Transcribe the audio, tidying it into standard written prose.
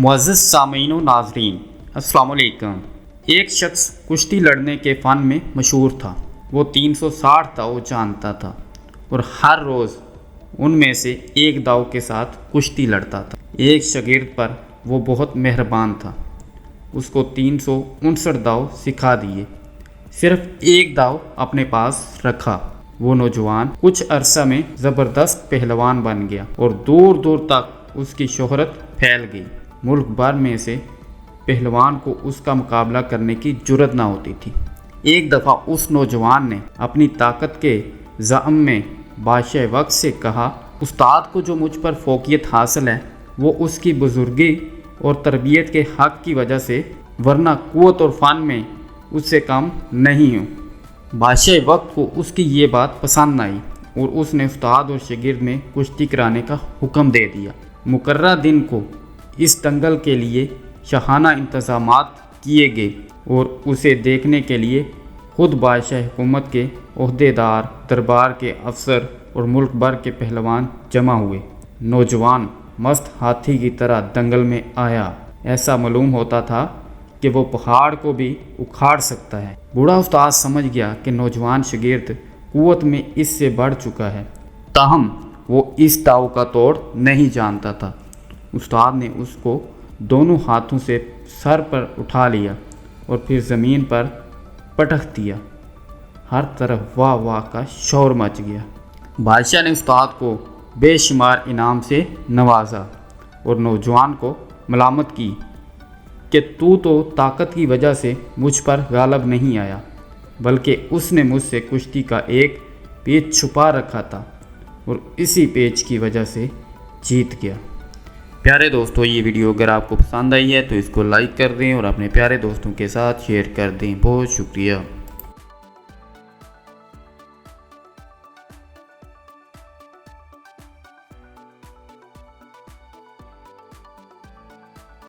معزز سامعین و ناظرین، السلام علیکم۔ ایک شخص کشتی لڑنے کے فن میں مشہور تھا۔ وہ 360 داؤ جانتا تھا اور ہر روز ان میں سے ایک داؤ کے ساتھ کشتی لڑتا تھا۔ ایک شاگرد پر وہ بہت مہربان تھا، اس کو 359 داؤ سکھا دیے، صرف ایک داؤ اپنے پاس رکھا۔ وہ نوجوان کچھ عرصہ میں زبردست پہلوان بن گیا اور دور دور تک اس کی شہرت پھیل گئی۔ ملک بھر میں سے پہلوان کو اس کا مقابلہ کرنے کی جرأت نہ ہوتی تھی۔ ایک دفعہ اس نوجوان نے اپنی طاقت کے زعم میں بادشاہ وقت سے کہا، استاد کو جو مجھ پر فوقیت حاصل ہے وہ اس کی بزرگی اور تربیت کے حق کی وجہ سے، ورنہ قوت اور فن میں اس سے کم نہیں ہوں۔ بادشاہ وقت کو اس کی یہ بات پسند نہ آئی اور اس نے استاد اور شاگرد میں کشتی کرانے کا حکم دے دیا۔ مقررہ دن کو اس دنگل کے لیے شاہانہ انتظامات کیے گئے اور اسے دیکھنے کے لیے خود بادشاہ حکومت کے عہدے دار، دربار کے افسر اور ملک بھر کے پہلوان جمع ہوئے۔ نوجوان مست ہاتھی کی طرح دنگل میں آیا، ایسا معلوم ہوتا تھا کہ وہ پہاڑ کو بھی اکھاڑ سکتا ہے۔ بوڑھا استاد سمجھ گیا کہ نوجوان شاگرد قوت میں اس سے بڑھ چکا ہے، تاہم وہ اس داؤ کا توڑ نہیں جانتا تھا۔ استاد نے اس کو دونوں ہاتھوں سے سر پر اٹھا لیا اور پھر زمین پر پٹخ دیا۔ ہر طرف واہ واہ کا شور مچ گیا۔ بادشاہ نے استاد کو بے شمار انعام سے نوازا اور نوجوان کو ملامت کی کہ تو طاقت کی وجہ سے مجھ پر غالب نہیں آیا، بلکہ اس نے مجھ سے کشتی کا ایک پیچ چھپا رکھا تھا اور اسی پیچ کی وجہ سے جیت گیا۔ پیارے دوستو، یہ ویڈیو اگر آپ کو پسند آئی ہے تو اس کو لائک کر دیں اور اپنے پیارے دوستوں کے ساتھ شیئر کر دیں۔ بہت شکریہ۔